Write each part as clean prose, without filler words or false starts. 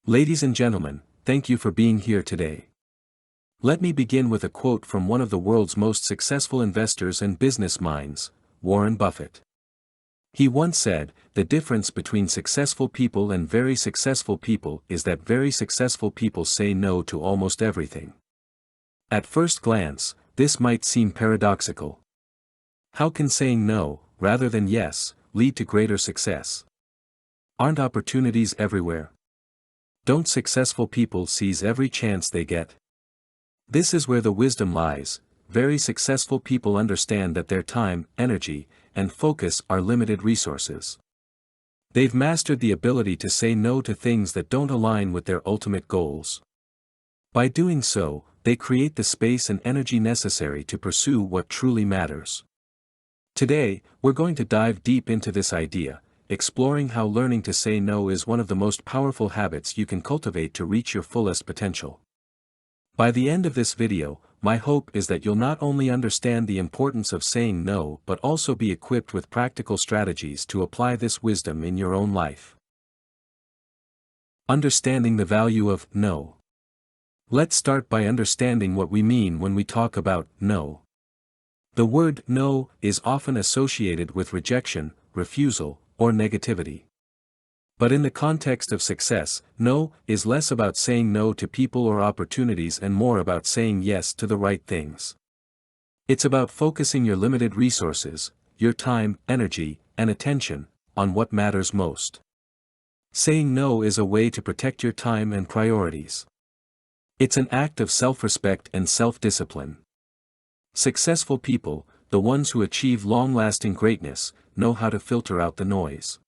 Ladies and gentlemen, thank you for being here today. Let me begin with a quote from one of the world's most successful investors and business minds, Warren Buffett. He once said, "The difference between successful people and very successful people is that very successful people say no to almost everything." At first glance, this might seem paradoxical. How can saying no, rather than yes, lead to greater success? Aren't opportunities everywhere? Don't successful people seize every chance they get? This is where the wisdom lies. Very successful people understand that their time, energy, and focus are limited resources. They've mastered the ability to say no to things that don't align with their ultimate goals. By doing so, they create the space and energy necessary to pursue what truly matters. Today, we're going to dive deep into this idea, exploring how learning to say no is one of the most powerful habits you can cultivate to reach your fullest potential. By the end of this video, my hope is that you'll not only understand the importance of saying no but also be equipped with practical strategies to apply this wisdom in your own life. Understanding the value of no. Let's start by understanding what we mean when we talk about no. The word no is often associated with rejection, refusal, or negativity. But in the context of success, no is less about saying no to people or opportunities and more about saying yes to the right things. It's about focusing your limited resources, your time, energy, and attention, on what matters most. Saying no is a way to protect your time and priorities. It's an act of self-respect and self-discipline. Successful people, the ones who achieve long-lasting greatness, know how to filter out the noise.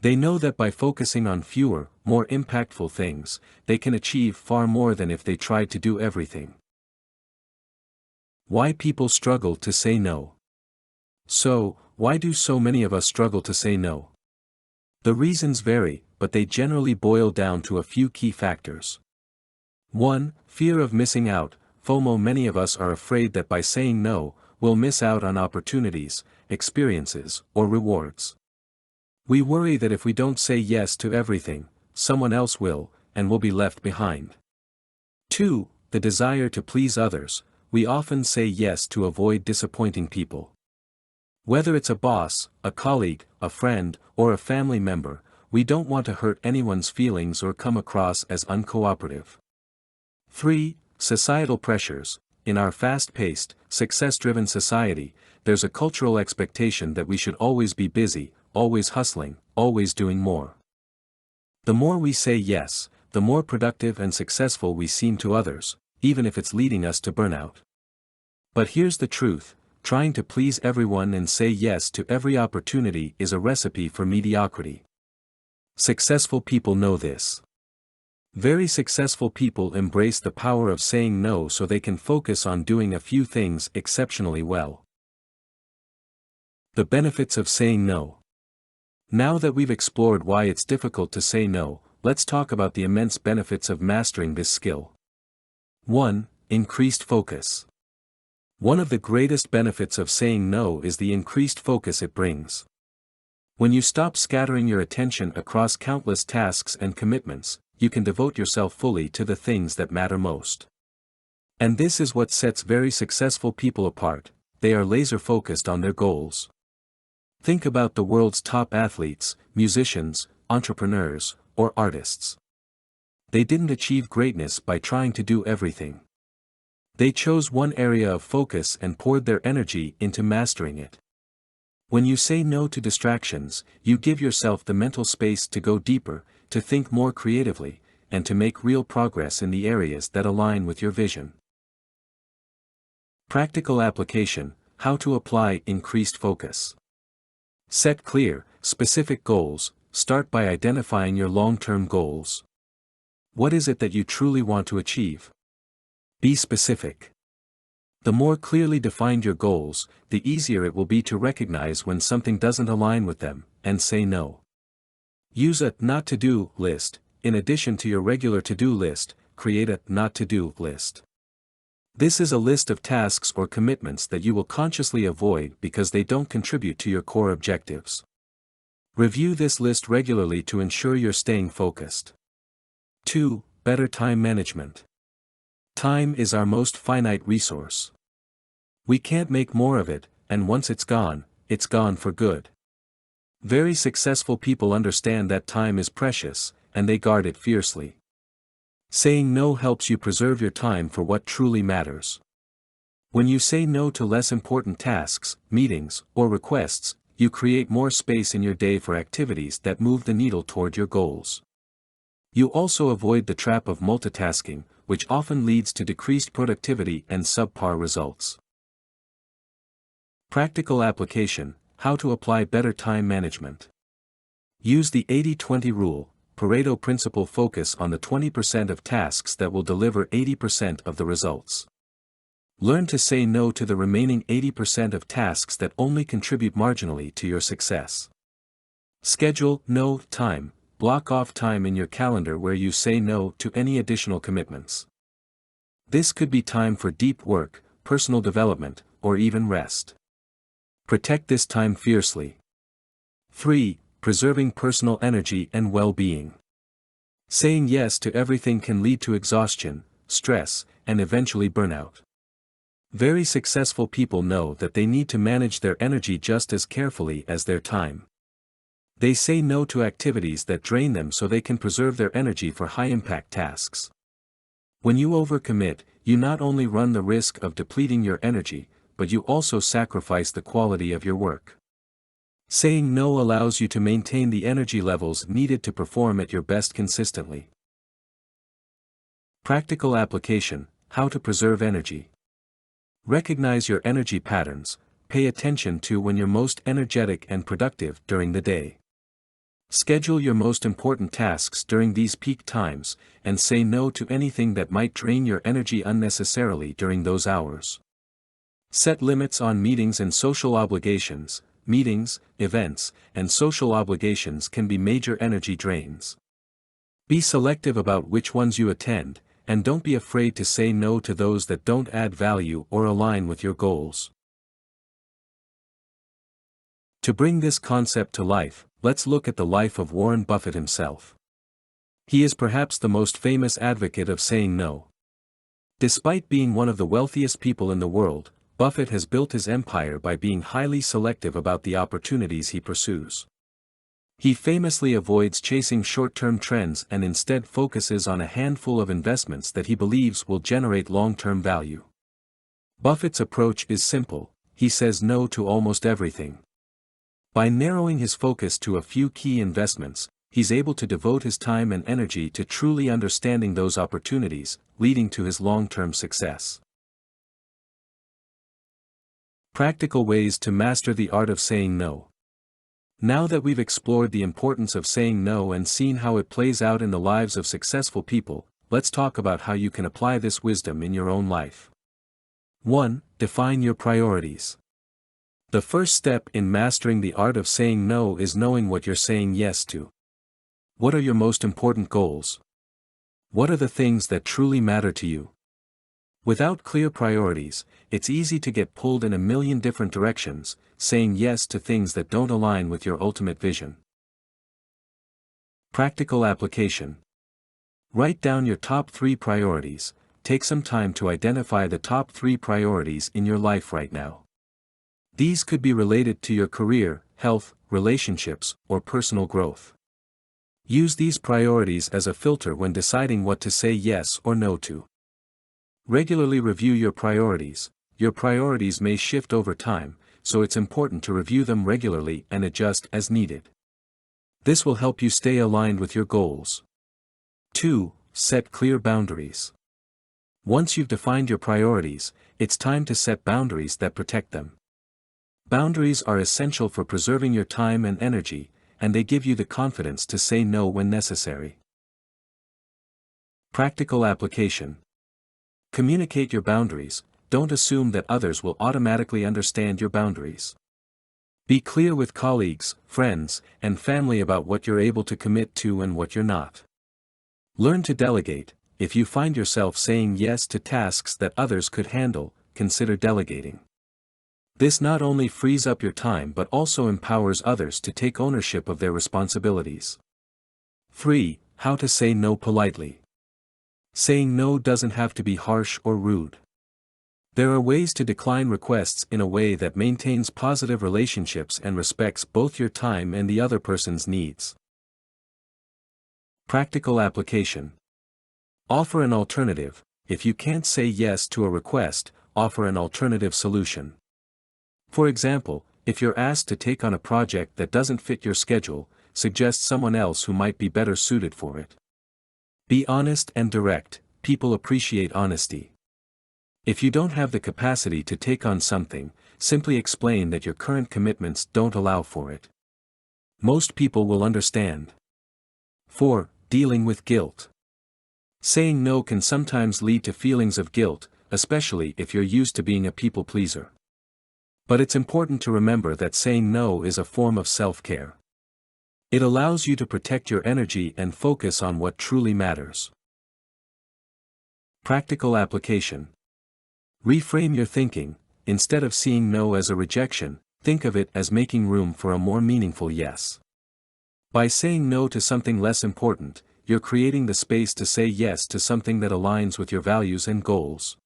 They know that by focusing on fewer, more impactful things, they can achieve far more than if they tried to do everything. Why people struggle to say no. So, why do so many of us struggle to say no? The reasons vary, but they generally boil down to a few key factors. 1. Fear of missing out, FOMO. Many of us are afraid that by saying no, we'll miss out on opportunities, experiences, or rewards. We worry that if we don't say yes to everything, someone else will, and we'll be left behind. 2. The desire to please others. We often say yes to avoid disappointing people. Whether it's a boss, a colleague, a friend, or a family member, we don't want to hurt anyone's feelings or come across as uncooperative. 3. Societal pressures. In our fast-paced, success-driven society, there's a cultural expectation that we should always be busy, always hustling, always doing more. The more we say yes, the more productive and successful we seem to others, even if it's leading us to burnout. But here's the truth, trying to please everyone and say yes to every opportunity is a recipe for mediocrity. Successful people know this. Very successful people embrace the power of saying no so they can focus on doing a few things exceptionally well. The benefits of saying no. Now that we've explored why it's difficult to say no, let's talk about the immense benefits of mastering this skill. 1. Increased focus. One of the greatest benefits of saying no is the increased focus it brings. When you stop scattering your attention across countless tasks and commitments, you can devote yourself fully to the things that matter most. And this is what sets very successful people apart. They are laser-focused on their goals. Think about the world's top athletes, musicians, entrepreneurs, or artists. They didn't achieve greatness by trying to do everything. They chose one area of focus and poured their energy into mastering it. When you say no to distractions, you give yourself the mental space to go deeper, to think more creatively, and to make real progress in the areas that align with your vision. Practical application: how to apply increased focus. Set clear, specific goals. Start by identifying your long-term goals. What is it that you truly want to achieve? Be specific. The more clearly defined your goals, the easier it will be to recognize when something doesn't align with them, and say no. Use a not to-do list. In addition to your regular to-do list, create a not to-do list. This is a list of tasks or commitments that you will consciously avoid because they don't contribute to your core objectives. Review this list regularly to ensure you're staying focused. 2. Better time management. Time is our most finite resource. We can't make more of it, and once it's gone for good. Very successful people understand that time is precious, and they guard it fiercely. Saying no helps you preserve your time for what truly matters. When you say no to less important tasks, meetings, or requests, you create more space in your day for activities that move the needle toward your goals. You also avoid the trap of multitasking, which often leads to decreased productivity and subpar results. Practical application: how to apply better time management. Use the 80-20 rule, Pareto principle. Focus on the 20% of tasks that will deliver 80% of the results. Learn to say no to the remaining 80% of tasks that only contribute marginally to your success. Schedule no time. Block off time in your calendar where you say no to any additional commitments. This could be time for deep work, personal development, or even rest. Protect this time fiercely. 3. Preserving personal energy and well-being. Saying yes to everything can lead to exhaustion, stress, and eventually burnout. Very successful people know that they need to manage their energy just as carefully as their time. They say no to activities that drain them so they can preserve their energy for high-impact tasks. When you overcommit, you not only run the risk of depleting your energy, but you also sacrifice the quality of your work. Saying no allows you to maintain the energy levels needed to perform at your best consistently. Practical application: how to preserve energy. Recognize your energy patterns. Pay attention to when you're most energetic and productive during the day. Schedule your most important tasks during these peak times, and say no to anything that might drain your energy unnecessarily during those hours. Set limits on meetings and social obligations. Meetings, events, and social obligations can be major energy drains. Be selective about which ones you attend, and don't be afraid to say no to those that don't add value or align with your goals. To bring this concept to life, let's look at the life of Warren Buffett himself. He is perhaps the most famous advocate of saying no. Despite being one of the wealthiest people in the world, Buffett has built his empire by being highly selective about the opportunities he pursues. He famously avoids chasing short-term trends and instead focuses on a handful of investments that he believes will generate long-term value. Buffett's approach is simple: he says no to almost everything. By narrowing his focus to a few key investments, he's able to devote his time and energy to truly understanding those opportunities, leading to his long-term success. Practical ways to master the art of saying no. Now that we've explored the importance of saying no and seen how it plays out in the lives of successful people, let's talk about how you can apply this wisdom in your own life. 1. Define your priorities. The first step in mastering the art of saying no is knowing what you're saying yes to. What are your most important goals? What are the things that truly matter to you? Without clear priorities, it's easy to get pulled in a million different directions, saying yes to things that don't align with your ultimate vision. Practical application. Write down your top 3 priorities. Take some time to identify the top 3 priorities in your life right now. These could be related to your career, health, relationships, or personal growth. Use these priorities as a filter when deciding what to say yes or no to. Regularly review your priorities. Your priorities may shift over time, so it's important to review them regularly and adjust as needed. This will help you stay aligned with your goals. 2. Set clear boundaries. Once you've defined your priorities, it's time to set boundaries that protect them. Boundaries are essential for preserving your time and energy, and they give you the confidence to say no when necessary. Practical application. Communicate your boundaries. Don't assume that others will automatically understand your boundaries. Be clear with colleagues, friends, and family about what you're able to commit to and what you're not. Learn to delegate. If you find yourself saying yes to tasks that others could handle, consider delegating. This not only frees up your time but also empowers others to take ownership of their responsibilities. 3. How to say no politely. Saying no doesn't have to be harsh or rude. There are ways to decline requests in a way that maintains positive relationships and respects both your time and the other person's needs. Practical application. Offer an alternative. If you can't say yes to a request, offer an alternative solution. For example, if you're asked to take on a project that doesn't fit your schedule, suggest someone else who might be better suited for it. Be honest and direct. People appreciate honesty. If you don't have the capacity to take on something, simply explain that your current commitments don't allow for it. Most people will understand. 4. Dealing with guilt. Saying no can sometimes lead to feelings of guilt, especially if you're used to being a people pleaser. But it's important to remember that saying no is a form of self-care. It allows you to protect your energy and focus on what truly matters. Practical application. Reframe your thinking. Instead of seeing no as a rejection, think of it as making room for a more meaningful yes. By saying no to something less important, you're creating the space to say yes to something that aligns with your values and goals.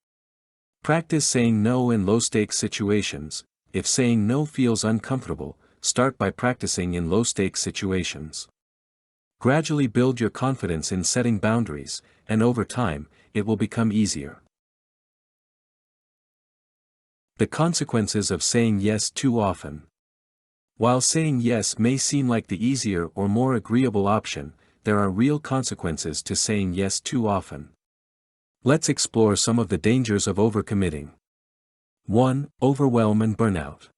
Practice saying no in low-stakes situations. If saying no feels uncomfortable, start by practicing in low-stakes situations. Gradually build your confidence in setting boundaries, and over time, it will become easier. The consequences of saying yes too often. While saying yes may seem like the easier or more agreeable option, there are real consequences to saying yes too often. Let's explore some of the dangers of overcommitting. 1. Overwhelm and burnout.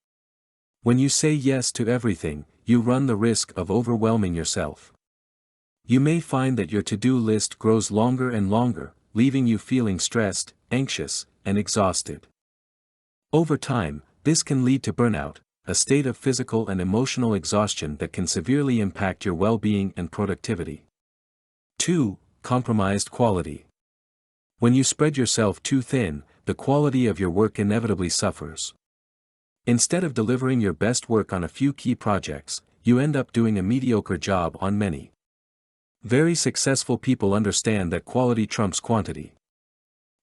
When you say yes to everything, you run the risk of overwhelming yourself. You may find that your to-do list grows longer and longer, leaving you feeling stressed, anxious, and exhausted. Over time, this can lead to burnout, a state of physical and emotional exhaustion that can severely impact your well-being and productivity. 2. Compromised quality. When you spread yourself too thin, the quality of your work inevitably suffers. Instead of delivering your best work on a few key projects, you end up doing a mediocre job on many. Very successful people understand that quality trumps quantity.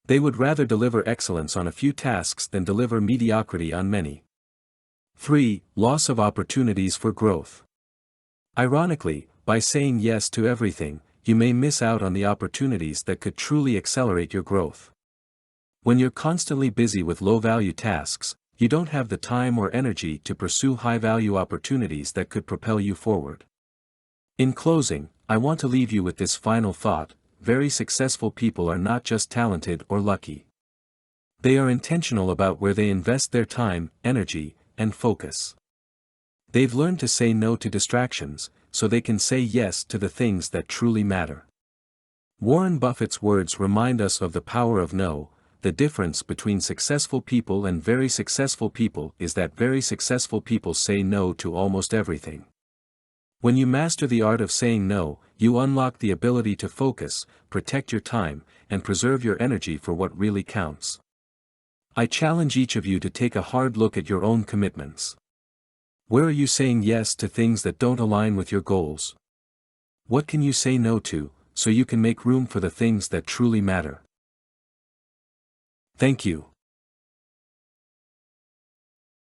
They would rather deliver excellence on a few tasks than deliver mediocrity on many. 3. Loss of opportunities for growth. Ironically, by saying yes to everything, you may miss out on the opportunities that could truly accelerate your growth. When you're constantly busy with low-value tasks, you don't have the time or energy to pursue high-value opportunities that could propel you forward. In closing, I want to leave you with this final thought: very successful people are not just talented or lucky. They are intentional about where they invest their time, energy, and focus. They've learned to say no to distractions, so they can say yes to the things that truly matter. Warren Buffett's words remind us of the power of no. The difference between successful people and very successful people is that very successful people say no to almost everything. When you master the art of saying no, you unlock the ability to focus, protect your time, and preserve your energy for what really counts. I challenge each of you to take a hard look at your own commitments. Where are you saying yes to things that don't align with your goals? What can you say no to, so you can make room for the things that truly matter? Thank you.